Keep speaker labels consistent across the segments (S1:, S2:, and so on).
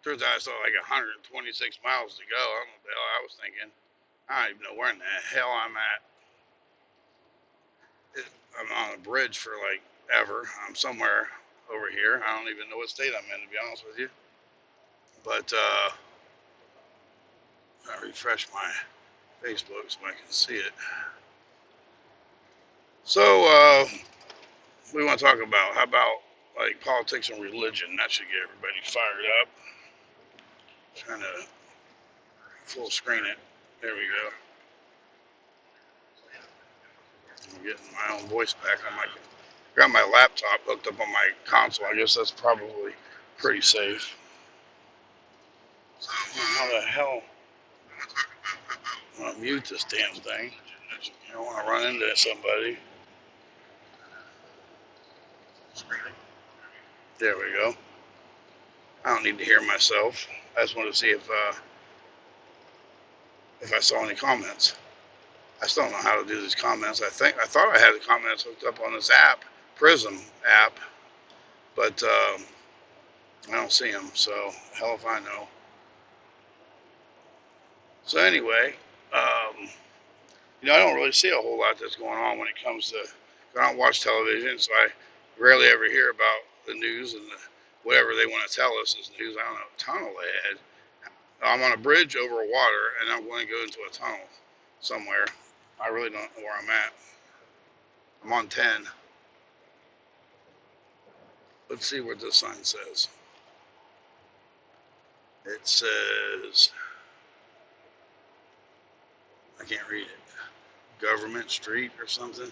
S1: Turns out I still like 126 miles to go. I don't know what the hell I was thinking. I don't even know where in the hell I'm at. I'm on a bridge for like ever. I'm somewhere over here. I don't even know what state I'm in, to be honest with you. But I refresh my Facebook so I can see it. So we want to talk about how about like politics and religion? That should get everybody fired up. Trying to full screen it. There we go. I'm getting my own voice back on my. Got my laptop hooked up on my console. I guess that's probably pretty safe. So how the hell? I'm gonna mute this damn thing. I don't want to run into somebody. There we go. I don't need to hear myself. I just wanted to see if I saw any comments. I still don't know how to do these comments. I thought I had the comments hooked up on this app, Prism app, but I don't see them. So hell if I know. So anyway, um, I don't really see a whole lot that's going on when it comes to. I don't watch television, so I rarely ever hear about the news and whatever they want to tell us is news. I don't know. Tunnel ahead. I'm on a bridge over water, and I'm going to go into a tunnel somewhere. I really don't know where I'm at. I'm on 10. Let's see what this sign says. It says, I can't read it. Government Street or something.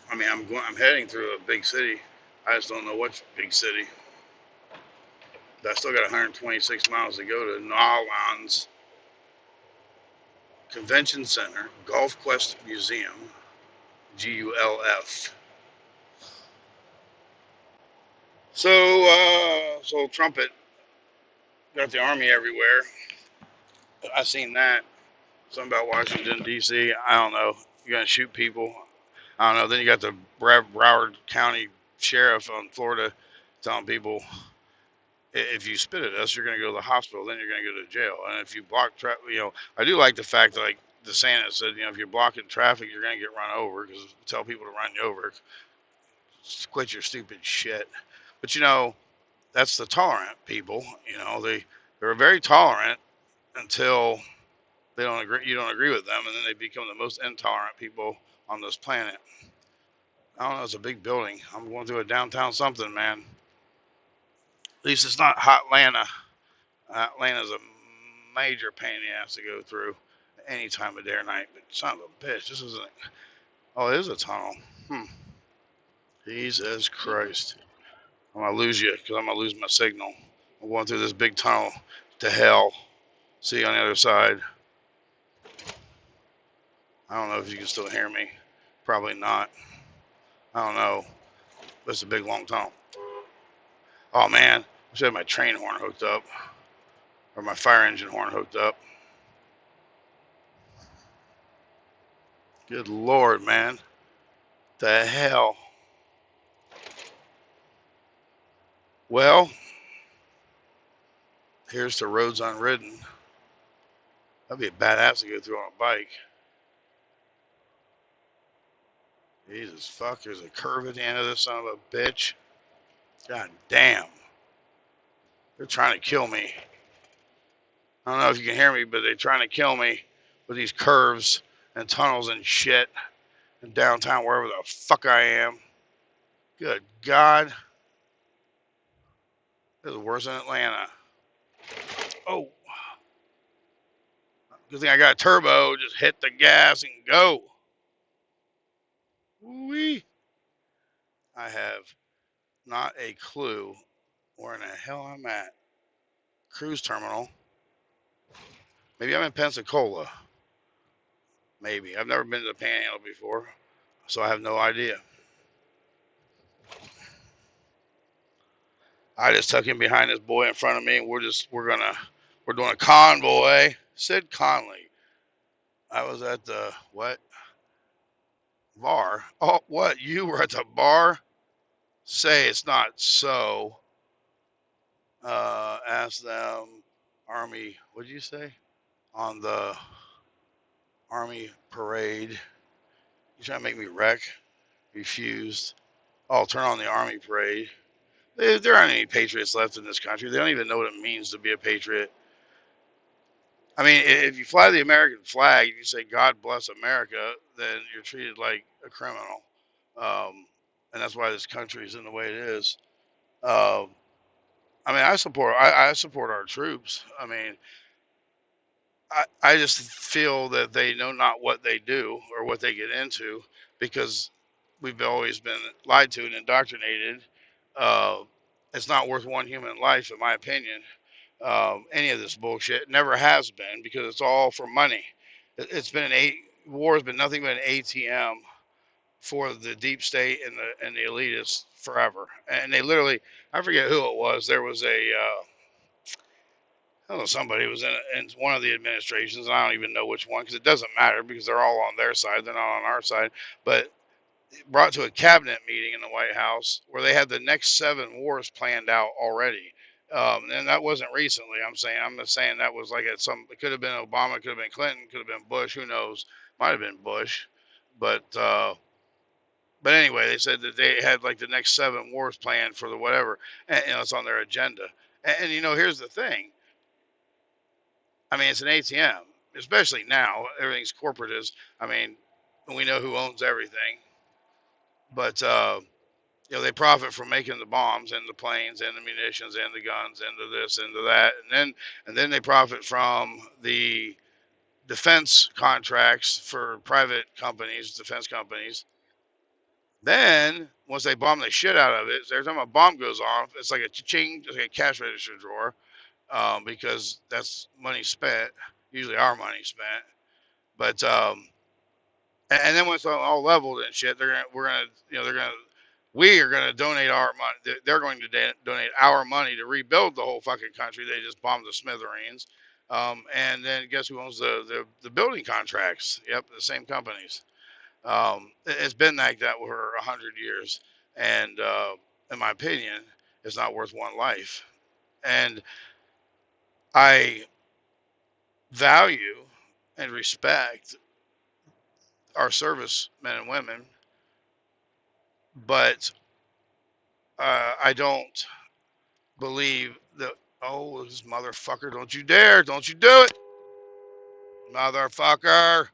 S1: I mean, I'm heading through a big city. I just don't know what big city. I still got 126 miles to go to Nolans Convention Center, Gulf Quest Museum, GULF. So Trumpet got the army everywhere. I seen that. Something about Washington D.C. I don't know. You're gonna shoot people. I don't know. Then you got the Broward County Sheriff on Florida telling people if you spit at us, you're going to go to the hospital. Then you're going to go to jail. And if you block traffic, I do like the fact that like DeSantis said, if you're blocking traffic, you're going to get run over because tell people to run you over. Quit your stupid shit. But that's the tolerant people. They're very tolerant until they don't agree. You don't agree with them, and then they become the most intolerant people on this planet. I don't know. It's a big building. I'm going through a downtown something, man. At least it's not hot Atlanta. Atlanta's a major pain in the ass to go through any time of day or night. But son of a bitch, this isn't. Oh, it is a tunnel. Jesus Christ. I'm going to lose you because I'm going to lose my signal. I'm going through this big tunnel to hell. See you on the other side. I don't know if you can still hear me. Probably not. I don't know. But it's a big, long tunnel. Oh, man. I should have my train horn hooked up. Or my fire engine horn hooked up. Good Lord, man. The hell? Well, here's the roads unridden. That'd be a badass to go through on a bike. Jesus fuck, there's a curve at the end of this son of a bitch. God damn. They're trying to kill me. I don't know if you can hear me, but they're trying to kill me with these curves and tunnels and shit in downtown, wherever the fuck I am. Good God. This is worse than Atlanta. Oh. Good thing I got a turbo. Just hit the gas and go. Wee. I have not a clue where in the hell I'm at. Cruise terminal. Maybe I'm in Pensacola. Maybe. I've never been to the Panhandle before, so I have no idea. I just tuck in behind this boy in front of me, and we're doing a convoy. Sid Conley. I was at the what? Bar. Oh, what? You were at the bar? Say it's not so. ask them, Army, what did you say? On the Army parade. You trying to make me wreck? Refused. Oh, turn on the Army parade. There aren't any patriots left in this country. They don't even know what it means to be a patriot. I mean, if you fly the American flag and you say "God bless America," then you're treated like a criminal, and that's why this country is in the way it is. Um, I mean, I support our troops. I mean, I just feel that they know not what they do or what they get into because we've always been lied to and indoctrinated. Uh, it's not worth one human life, in my opinion. Any of this bullshit never has been because it's all for money. It's been war has been nothing but an ATM for the deep state and the elitists forever. And they literally, I forget who it was. There was I don't know, somebody was in one of the administrations. And I don't even know which one because it doesn't matter because they're all on their side. They're not on our side. But brought to a cabinet meeting in the White House where they had the next 7 wars planned out already. And that wasn't recently. I'm just saying that was like it could have been Obama, could have been Clinton, could have been Bush, who knows? Might have been Bush. But anyway, they said that they had like the next 7 wars planned for the whatever, and it's on their agenda. And here's the thing. I mean, it's an ATM, especially now. Everything's corporatist. I mean, we know who owns everything, but they profit from making the bombs and the planes and the munitions and the guns and the this and the that, and then they profit from the defense contracts for private companies, defense companies. Then once they bomb the shit out of it, so every time a bomb goes off, it's like a ching, just like a cash register drawer, because that's money spent, usually our money spent. But and then when it's all leveled and shit, we are gonna donate our money. They're going to donate our money to rebuild the whole fucking country. They just bombed the smithereens. And then guess who owns the building contracts? Yep, the same companies. It's been like that for 100 years, and in my opinion, it's not worth one life. And I value and respect our service men and women, but I don't believe that. Oh, this motherfucker! Don't you dare! Don't you do it, motherfucker!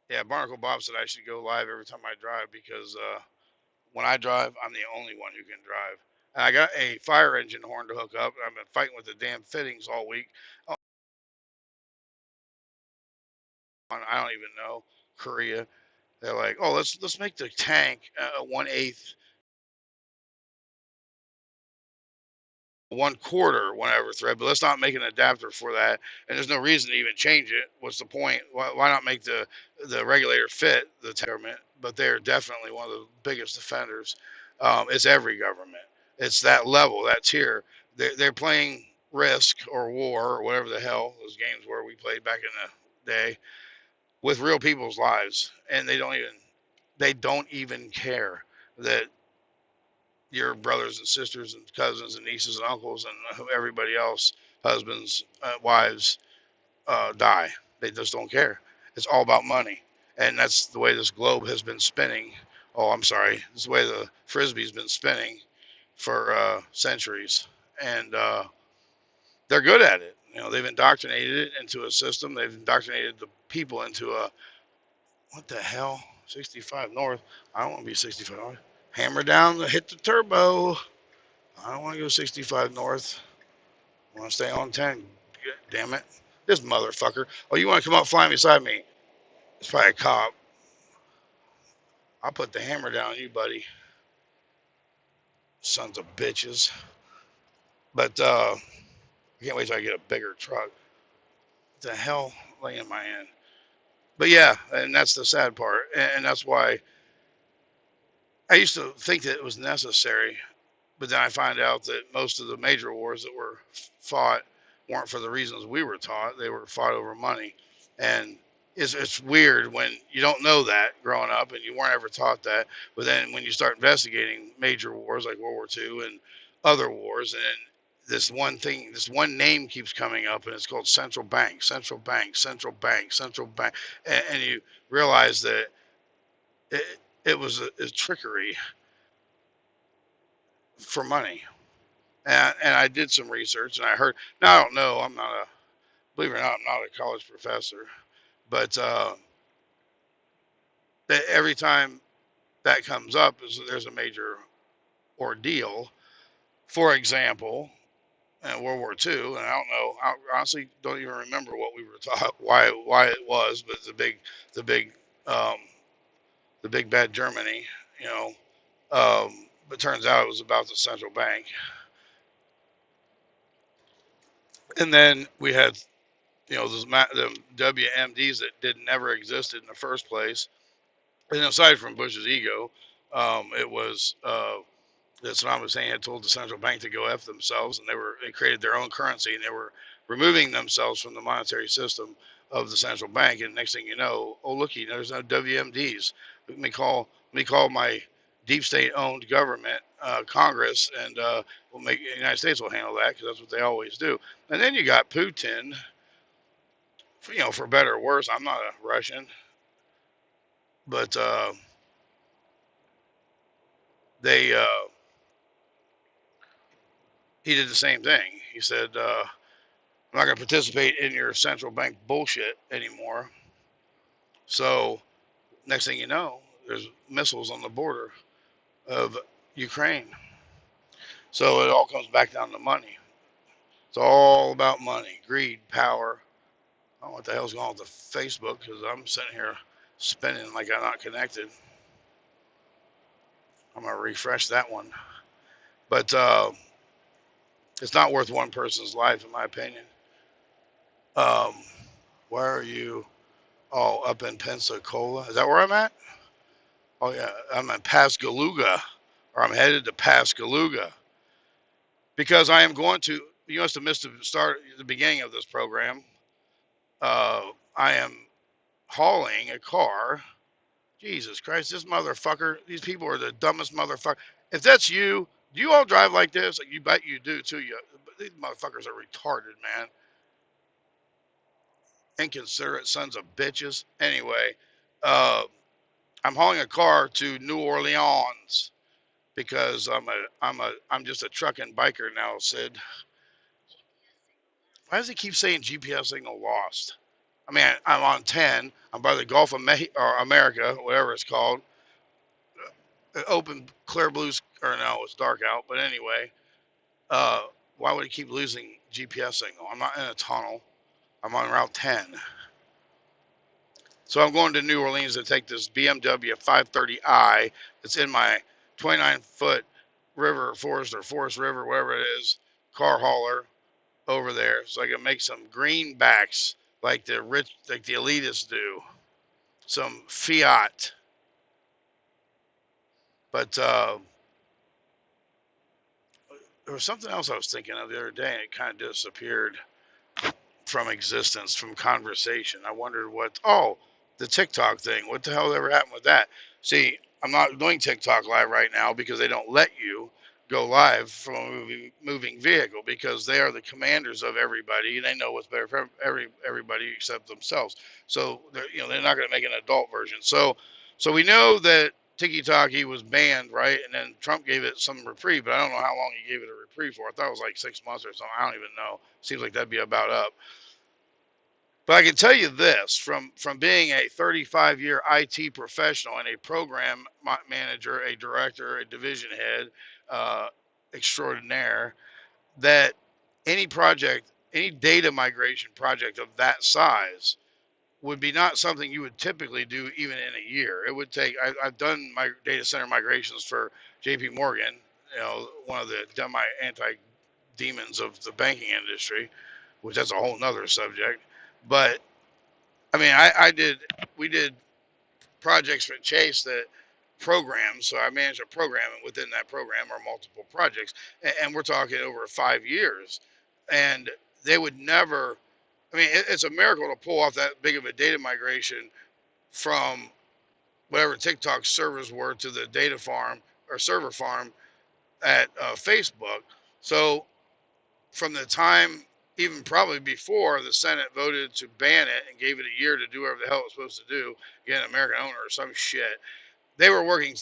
S1: Yeah, Barnacle Bob said I should go live every time I drive because when I drive, I'm the only one who can drive. And I got a fire engine horn to hook up. I've been fighting with the damn fittings all week. I don't even know Korea. They're like, oh, let's make the tank 1/8 1/4 whatever thread, but let's not make an adapter for that. And there's no reason to even change it. What's the point? Why not make the regulator fit the government? But they're definitely one of the biggest offenders. It's every government. It's that level, that tier. They're playing Risk or War or whatever the hell those games were we played back in the day with real people's lives, and they don't even care that your brothers and sisters and cousins and nieces and uncles and everybody else, husbands, wives, die. They just don't care. It's all about money, and that's the way this globe has been spinning. Oh, I'm sorry. This is the way the frisbee's been spinning for centuries, and they're good at it. They've indoctrinated it into a system. They've indoctrinated the people into a what the hell? 65 north. I don't want to be 65 north. Hammer down, hit the turbo. I don't want to go 65 north. I want to stay on 10. Damn it. This motherfucker. Oh, you want to come up flying beside me? It's probably a cop. I'll put the hammer down on you, buddy. Sons of bitches. But I can't wait till I get a bigger truck. What the hell laying in my hand? But yeah, and that's the sad part. And that's why I used to think that it was necessary. But then I find out that most of the major wars that were fought weren't for the reasons we were taught. They were fought over money. And it's weird when you don't know that growing up and you weren't ever taught that. But then when you start investigating major wars like World War II and other wars, and this one thing, this one name keeps coming up, and it's called central bank, central bank, central bank, central bank, and you realize that it was a trickery for money. And I did some research, and I heard. Now I don't know. I'm not a believe it or not. I'm not a college professor, but every time that comes up, is there's a major ordeal. For example, in World War II, and I don't know. I honestly don't even remember what we were taught, why it was, but the big, um, the big bad Germany, you know. But turns out it was about the central bank, and then we had those the WMDs that did never existed in the first place. And aside from Bush's ego, it was that Saddam Hussein had told the central bank to go F themselves, and they created their own currency, and they were removing themselves from the monetary system of the central bank. And next thing you know, oh looky, there's no WMDs. Let me call my deep state owned government, Congress, and we'll make the United States will handle that because that's what they always do. And then you got Putin, for better or worse. I'm not a Russian, but they he did the same thing. He said, I'm not going to participate in your central bank bullshit anymore. So next thing you know, there's missiles on the border of Ukraine. So it all comes back down to money. It's all about money, greed, power. I don't know what the hell's going on with the Facebook because I'm sitting here spinning like I'm not connected. I'm going to refresh that one. But it's not worth one person's life, in my opinion. Um, where are you? Oh, up in Pensacola. Is that where I'm at? Oh yeah, I'm in Pascagoula, or I'm headed to Pascagoula because I am going to. You must have missed the beginning of this program. I am hauling a car. Jesus Christ, this motherfucker. These people are the dumbest motherfucker. If that's you, do you all drive like this? Like, you bet you do too. These motherfuckers are retarded, man. Inconsiderate sons of bitches. Anyway, uh, I'm hauling a car to New Orleans because I'm just a trucking biker now, Sid. Why does he keep saying GPS signal lost? I mean, I'm on 10. I'm by the Gulf of or America, whatever it's called. Open, clear blues, or no, it's dark out. But anyway, uh, why would he keep losing GPS signal? I'm not in a tunnel. I'm on Route 10. So I'm going to New Orleans to take this BMW 530i that's in my 29-foot Forest River, whatever it is, car hauler over there, so I can make some greenbacks like the rich, like the elitists do. Some fiat. But there was something else I was thinking of the other day, and it kind of disappeared from existence, from conversation. I wondered the TikTok thing. What the hell ever happened with that? See, I'm not doing TikTok live right now because they don't let you go live from a moving vehicle because they are the commanders of everybody. They know what's better for everybody except themselves. So they're not going to make an adult version. So we know that Tiki Taki was banned, right? And then Trump gave it some reprieve, but I don't know how long he gave it a reprieve for. I thought it was like 6 months or something. I don't even know. Seems like that'd be about up. But I can tell you this from being a 35-year IT professional and a program manager, a director, a division head uh, extraordinaire, that any data migration project of that size would be not something you would typically do even in a year. It would take, I've done my data center migrations for JP Morgan, one of the anti-demons of the banking industry, which that's a whole nother subject. But I mean, we did projects for Chase that programs. So I managed a program, and within that program are multiple projects, and we're talking over 5 years. And they would never. I mean, it's a miracle to pull off that big of a data migration from whatever TikTok servers were to the data farm or server farm at Facebook. So from the time, even probably before the Senate voted to ban it and gave it a year to do whatever the hell it was supposed to do, get an American owner or some shit, they were working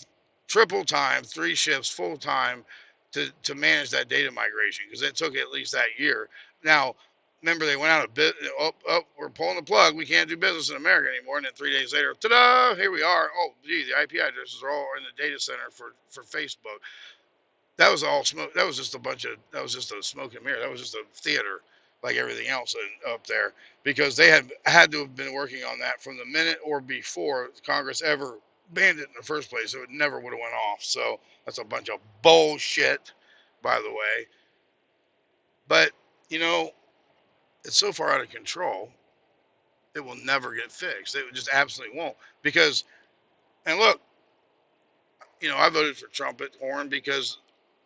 S1: triple time, three shifts, full time to manage that data migration because it took at least that year. Now, remember they went out of bit. Oh, we're pulling the plug. We can't do business in America anymore. And then 3 days later, ta-da! Here we are. Oh, gee, the IP addresses are all in the data center for Facebook. That was all smoke. That was just a bunch of. That was just a smoke and mirror. That was just a theater, like everything else up there, because they had to have been working on that from the minute or before Congress ever banned it in the first place. So it never would have went off. So that's a bunch of bullshit, by the way. But you know, it's so far out of control, it will never get fixed. It just absolutely won't. Because, and look, I voted for Trumpet Horn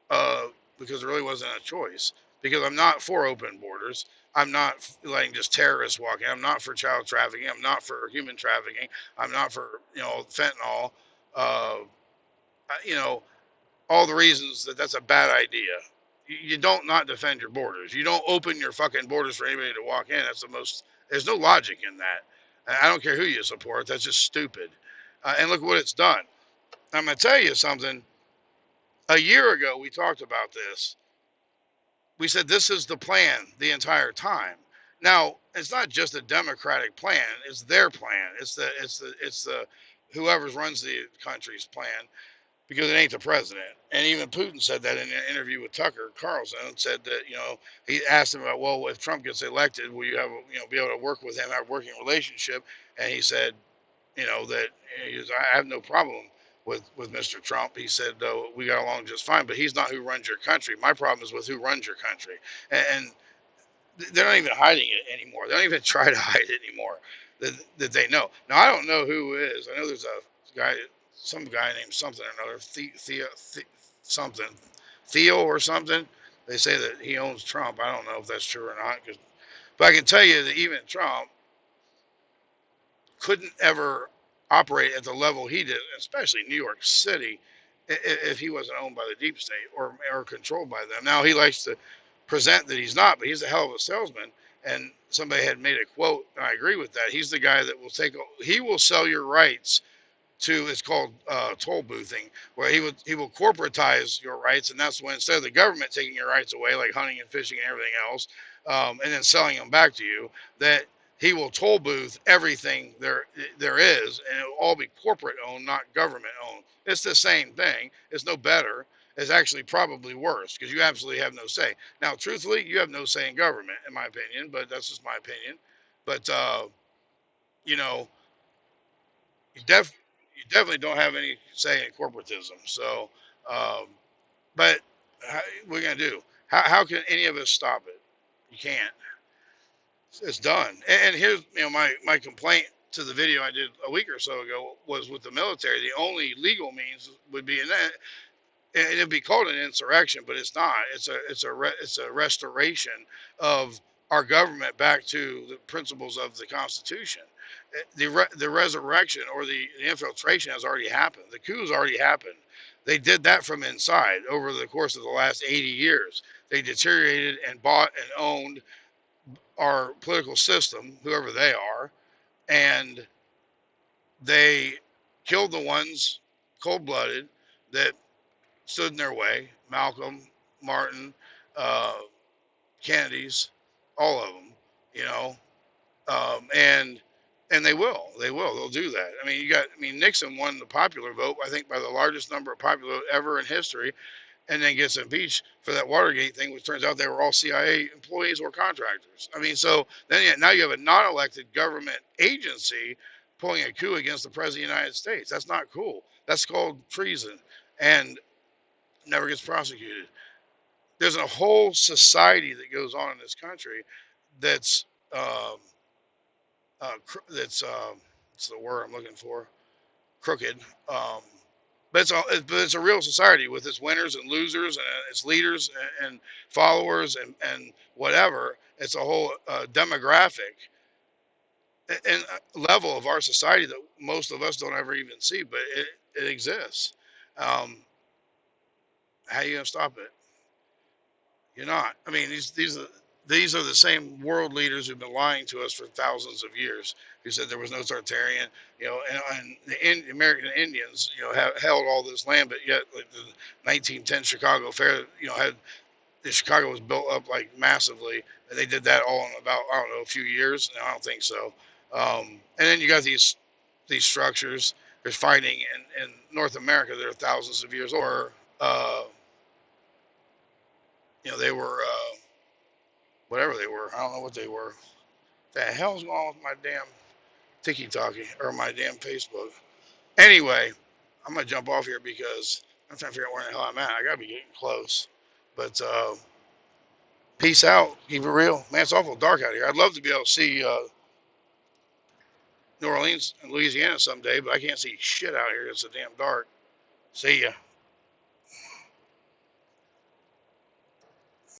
S1: uh, because there really wasn't a choice. Because I'm not for open borders. I'm not letting just terrorists walk in. I'm not for child trafficking. I'm not for human trafficking. I'm not for fentanyl. Uh, you know all the reasons that that's a bad idea. You don't not defend your borders. You don't open your fucking borders for anybody to walk in. That's the most. There's no logic in that. I don't care who you support. That's just stupid. And look what it's done. I'm gonna tell you something. A year ago, we talked about this. We said this is the plan the entire time. Now, it's not just a Democratic plan; it's their plan. It's the whoever runs the country's plan because it ain't the president. And even Putin said that in an interview with Tucker Carlson. Said that he asked him about, well, if Trump gets elected, will you have be able to work with him, have a working relationship? And he said that I have no problem with Mr. Trump. He said we got along just fine, but he's not who runs your country. My problem is with who runs your country, and they're not even hiding it anymore. They don't even try to hide it anymore. That they know. Now I don't know who is. I know there's a guy, some guy named something or another, something, Theo or something. They say that he owns Trump. I don't know if that's true or not. But I can tell you that even Trump couldn't ever operate at the level he did, especially New York City, if he wasn't owned by the deep state or controlled by them. Now he likes to present that he's not, but he's a hell of a salesman. And somebody had made a quote, and I agree with that. He's the guy that he will sell your rights to, it's called toll boothing, where he will corporatize your rights, and that's when instead of the government taking your rights away, like hunting and fishing and everything else, and then selling them back to you, that he will toll booth everything there is, and it will all be corporate owned, not government owned. It's the same thing. It's no better. It's actually probably worse because you absolutely have no say. Now, truthfully, you have no say in government, in my opinion, but that's just my opinion. But you know, you def you definitely don't have any say in corporatism. So, um, but what are you gonna do? How can any of us stop it? You can't. It's done. And here's my complaint to the video I did a week or so ago was with the military. The only legal means would be and it'd be called an insurrection, but it's not. It's a restoration of our government back to the principles of the Constitution. The resurrection or the infiltration has already happened. The coup's already happened. They did that from inside over the course of the last 80 years. They deteriorated and bought and owned our political system, whoever they are, and they killed the ones cold-blooded that stood in their way. Malcolm, Martin, uh, Kennedy's, all of them, you know, and they'll do that. Nixon won the popular vote, I think, by the largest number of popular vote ever in history, and then gets impeached for that Watergate thing, which turns out they were all CIA employees or contractors. So then now you have a non-elected government agency pulling a coup against the president of the United States. That's not cool. That's called treason, and never gets prosecuted. There's a whole society that goes on in this country that's um, what's the word I'm looking for? Crooked. But it's a real society with its winners and losers and its leaders and followers and whatever. It's a whole demographic and level of our society that most of us don't ever even see, but it exists. Um, how are you gonna stop it? You're not. I mean, these are the same world leaders who've been lying to us for thousands of years. Who said there was no Tartarian, and the American Indians, held all this land, but yet, like the 1910 Chicago Fair, had Chicago was built up like massively, and they did that all in about, I don't know, a few years. No, I don't think so. And then you got these structures. There's fighting in North America that are thousands of years, or they were whatever they were. I don't know what they were. The hell's going on with my damn tiki-talkie or my damn Facebook? Anyway, I'm gonna jump off here because I'm trying to figure out where the hell I'm at. I gotta be getting close. But peace out. Keep it real, man. It's awful dark out here. I'd love to be able to see New Orleans and Louisiana someday, but I can't see shit out here. It's so damn dark. See ya.